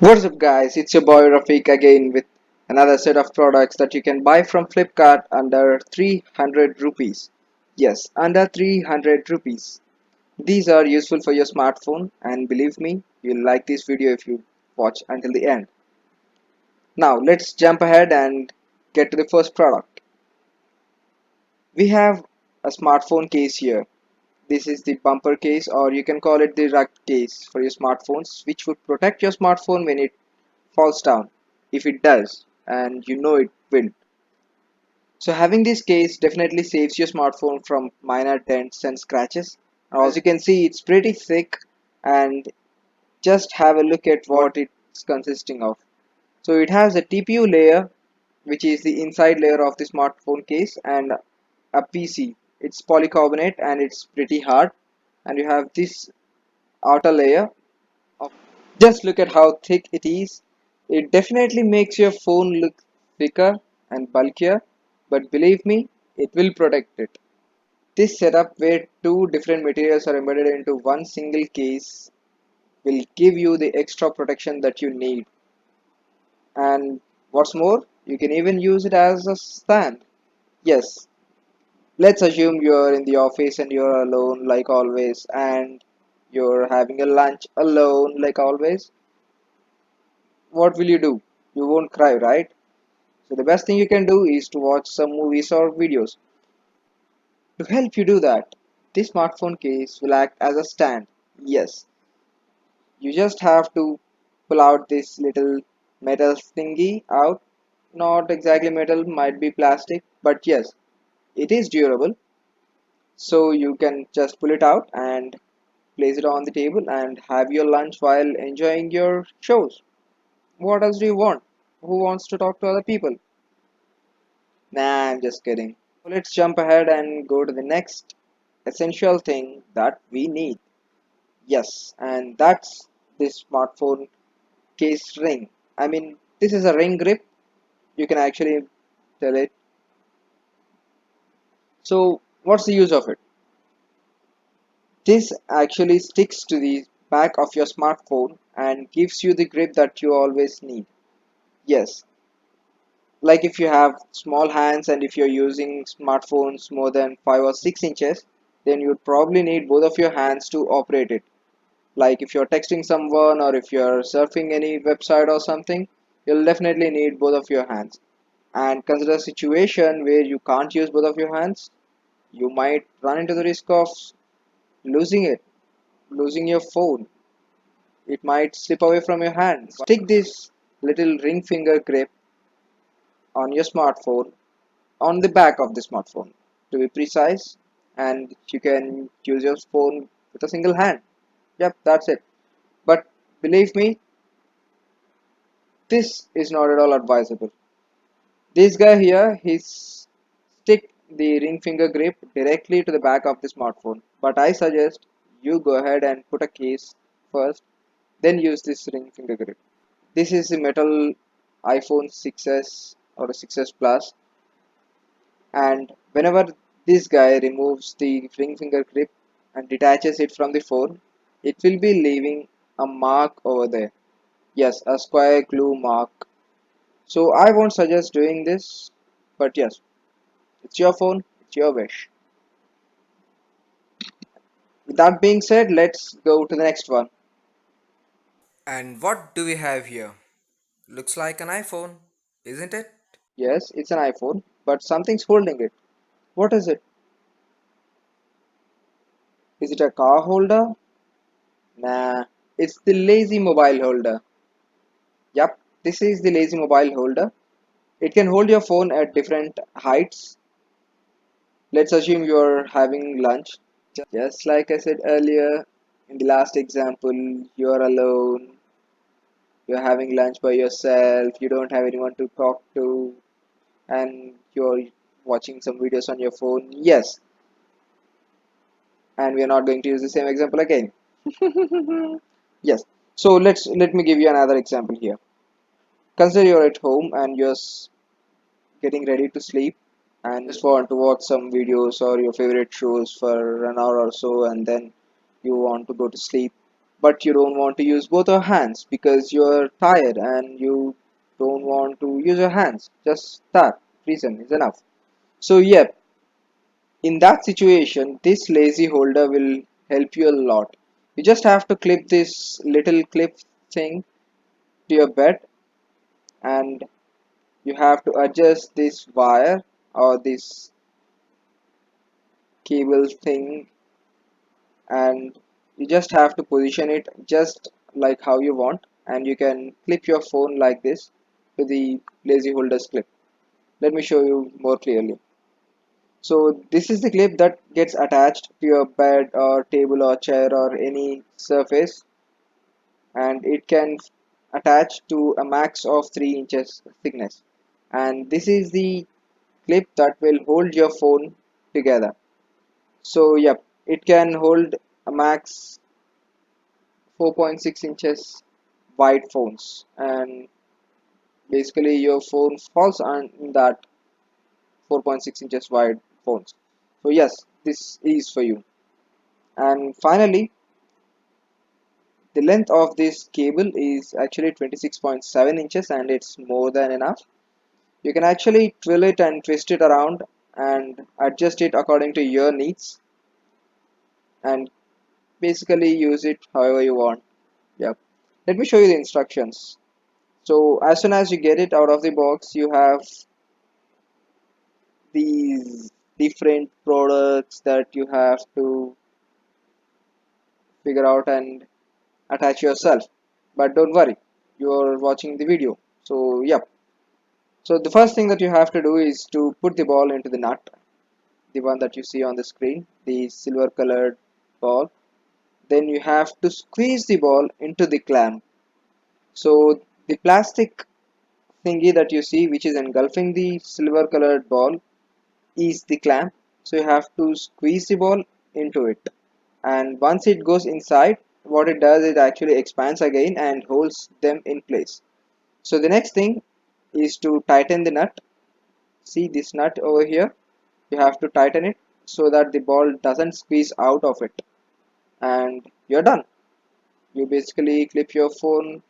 What's up guys, it's your boy Rafiq again with another set of products that you can buy from Flipkart under 300 rupees. Yes, under 300 rupees. These are useful for your smartphone and believe me, you'll like this video if you watch until the end. Now let's jump ahead and get to the first product. We have a smartphone case here. This is the bumper case or you can call it the rug case for your smartphones which would protect your smartphone when it falls down, if it does, and you know it will. So having this case definitely saves your smartphone from minor dents and scratches. Now, as you can see, it's pretty thick, and just have a look at what it's consisting of. So it has a TPU layer, which is the inside layer of the smartphone case, and a PC. It's polycarbonate and it's pretty hard. And you have this outer layer. Just look at how thick it is. It definitely makes your phone look thicker and bulkier, but believe me, it will protect it. This setup where two different materials are embedded into one single case will give you the extra protection that you need. And what's more, you can even use it as a stand. Yes, let's assume you're in the office and you're alone like always, and you're having a lunch alone like always. What will you do? You won't cry, right? So the best thing you can do is to watch some movies or videos. To help you do that, this smartphone case will act as a stand. Yes, you just have to pull out this little metal thingy out. Not exactly metal, might be plastic, but yes, it is durable. So you can just pull it out and place it on the table and have your lunch while enjoying your shows. What else do you want? Who wants to talk to other people? Nah, I'm just kidding. So let's jump ahead and go to the next essential thing that we need. Yes, and that's this smartphone case ring. I mean, this is a ring grip. You can actually tell it. So, what's the use of it? This actually sticks to the back of your smartphone and gives you the grip that you always need. Yes, like if you have small hands and if you're using smartphones more than 5 or 6 inches, then you'd probably need both of your hands to operate it. Like if you're texting someone or if you're surfing any website or something, you'll definitely need both of your hands. And consider a situation where you can't use both of your hands. You might run into the risk of losing it, losing your phone. It might slip away from your hand. Stick this little ring finger grip on your smartphone, on the back of the smartphone to be precise, and you can use your phone with a single hand. Yep, that's it. But believe me, this is not at all advisable. This guy here, he's stick the ring finger grip directly to the back of the smartphone. But I suggest you go ahead and put a case first, then use this ring finger grip. This is the metal iPhone 6s or a 6s Plus, and whenever this guy removes the ring finger grip and detaches it from the phone, it will be leaving a mark over there. Yes, a square glue mark. So I won't suggest doing this, but yes, it's your phone, it's your wish. With that being said, let's go to the next one. And what do we have here? Looks like an iPhone, isn't it? Yes, it's an iPhone, but something's holding it. What is it? Is it a car holder? Nah, it's the lazy mobile holder. Yup, this is the lazy mobile holder. It can hold your phone at different heights. Let's assume you're having lunch. Just like I said earlier in the last example, you're alone, you're having lunch by yourself, you don't have anyone to talk to, and you're watching some videos on your phone. Yes, and we're not going to use the same example again. Yes. So let me give you another example here. Consider you're at home and you're getting ready to sleep and just want to watch some videos or your favorite shows for an hour or so, and then you want to go to sleep. but you don't want to use both your hands because you're tired and you don't want to use your hands. Just that reason is enough. So yep, in that situation, this lazy holder will help you a lot. You just have to clip this little clip thing to your bed, and you have to adjust this wire or this cable thing, and you just have to position it just like how you want, and you can clip your phone like this to the lazy holders clip. Let me show you more clearly. So this is the clip that gets attached to your bed or table or chair or any surface, and it can attach to a max of 3 inches thickness, and this is the clip that will hold your phone together. So yep, it can hold a max 4.6 inches wide phones, and basically your phone falls on that 4.6 inches wide phones. So yes, this is for you. And finally, the length of this cable is actually 26.7 inches, and it's more than enough. You can actually twill it and twist it around and adjust it according to your needs, and basically use it however you want. Yep. Let me show you the instructions. So as soon as you get it out of the box, you have these different products that you have to figure out and attach yourself. But don't worry, you're watching the video. So yep. So the first thing that you have to do is to put the ball into the nut, the one that you see on the screen, the silver colored ball. Then you have to squeeze the ball into the clamp. So the plastic thingy that you see, which is engulfing the silver colored ball, is the clamp. So you have to squeeze the ball into it, and once it goes inside, what it does is actually expands again and holds them in place. So the next thing is to tighten the nut. See this nut over here, you have to tighten it so that the ball doesn't squeeze out of it, and you're done. You basically clip your phone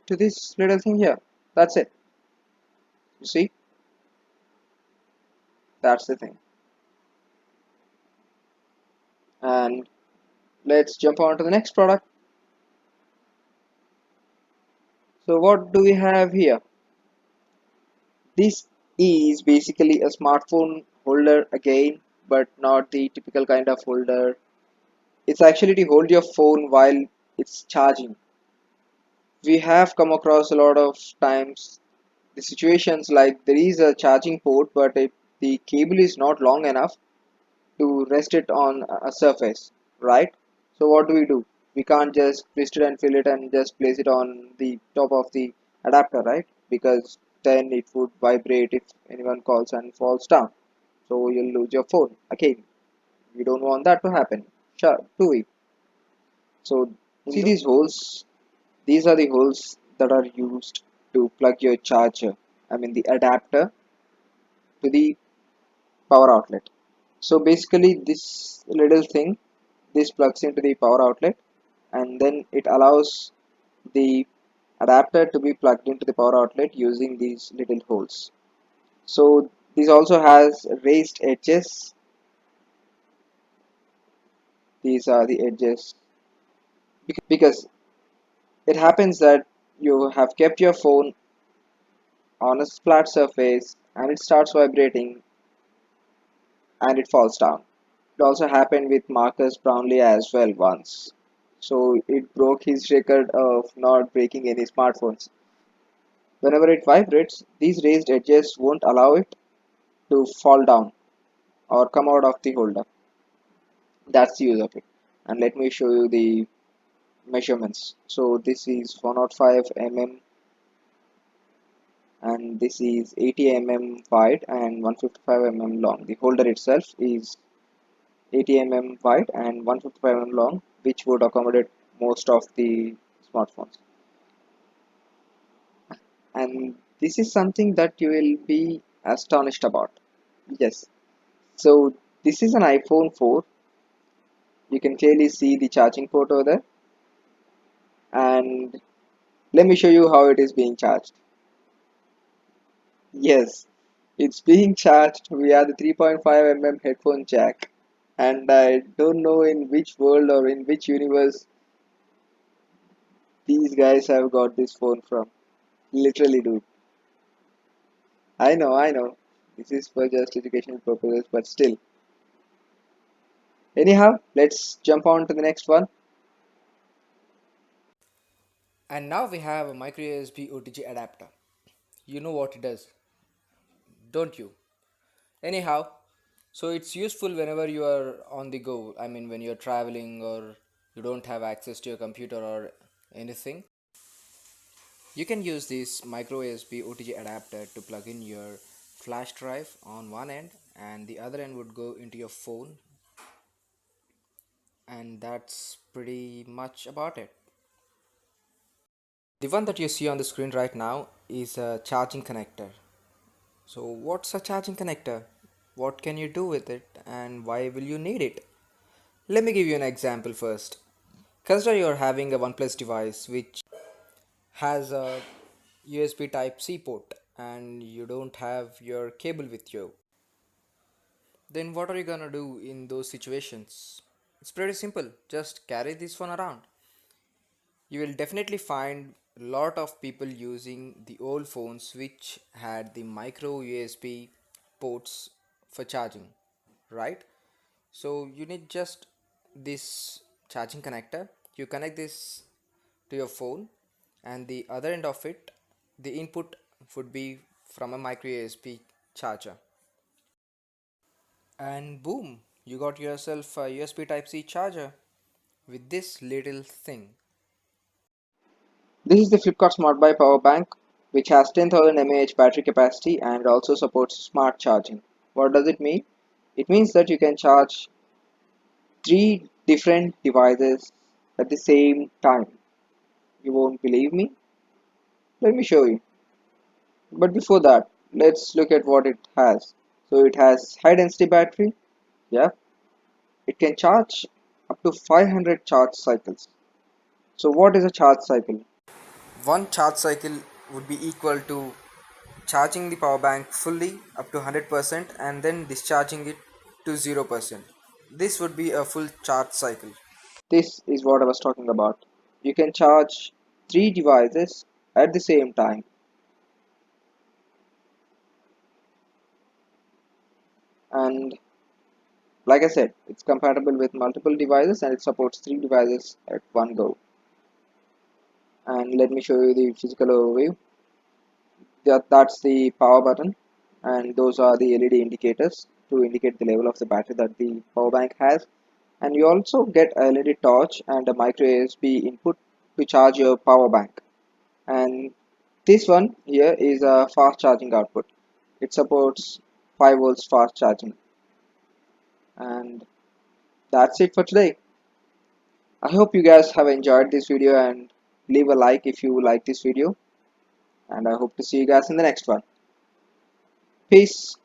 to this little thing here. That's it. You see, that's the thing. And let's jump on to the next product. So what do we have here? This is basically a smartphone holder again, but not the typical kind of holder. It's actually to hold your phone while it's charging. We have come across a lot of times the situations like there is a charging port, but the cable is not long enough to rest it on a surface, right? So what do? We can't just twist it and fill it and just place it on the top of the adapter, right? Because then it would vibrate if anyone calls and falls down. So you'll lose your phone. Again, we don't want that to happen. Sure, do we? So see these holes? These are the holes that are used to plug your charger. I mean the adapter to the power outlet. So basically this little thing, this plugs into the power outlet, and then it allows the adapter to be plugged into the power outlet using these little holes. So this also has raised edges. These are the edges because it happens that you have kept your phone on a flat surface and it starts vibrating and it falls down. It also happened with Marcus Brownlee as well once. So it broke his record of not breaking any smartphones. Whenever it vibrates, these raised edges won't allow it to fall down or come out of the holder. That's the use of it. And let me show you the measurements. So this is 105 mm, and this is 80 mm wide and 155 mm long. The holder itself is 80 mm wide and 155 mm long, which would accommodate most of the smartphones. And this is something that you will be astonished about. Yes. So this is an iPhone 4. You can clearly see the charging port over there. and let me show you how it is being charged. Yes, it's being charged via the 3.5 mm headphone jack, and I don't know in which world or in which universe these guys have got this phone from. Literally, dude. I know. This is for just educational purposes, but still. Anyhow, let's jump on to the next one. And now we have a micro USB OTG adapter. You know what it does, don't you? Anyhow, so it's useful whenever you are on the go. I mean, when you're traveling or you don't have access to your computer or anything, you can use this micro USB OTG adapter to plug in your flash drive on one end, and the other end would go into your phone, and that's pretty much about it. The one that you see on the screen right now is a charging connector. So, what's a charging connector? What can you do with it, and why will you need it? Let me give you an example first. Consider you're having a OnePlus device which has a USB Type C port and you don't have your cable with you. Then what are you gonna do in those situations? It's pretty simple. Just carry this phone around. You will definitely find a lot of people using the old phones which had the micro USB ports for charging, right? So you need just this charging connector. You connect this to your phone, and the other end of it, the input would be from a micro USB charger. And boom, you got yourself a USB Type C charger with this little thing. This is the Flipkart Smart Buy Power Bank, which has 10,000 mAh battery capacity and also supports smart charging. What does it mean? It means that you can charge three different devices at the same time. You won't believe me? Let me show you. But before that, let's look at what it has. So it has high density battery. Yeah, it can charge up to 500 charge cycles. So what is a charge cycle? One charge cycle would be equal to charging the power bank fully up to 100% and then discharging it to 0%. This would be a full charge cycle. This is what I was talking about. You can charge three devices at the same time. And like I said, it's compatible with multiple devices and it supports three devices at one go. And let me show you the physical overview. That's the power button, and those are the LED indicators to indicate the level of the battery that the power bank has. And you also get a LED torch and a micro USB input to charge your power bank. And this one here is a fast charging output. It supports 5 volts fast charging. And that's it for today. I hope you guys have enjoyed this video, and leave a like if you like this video, and I hope to see you guys in the next one. Peace.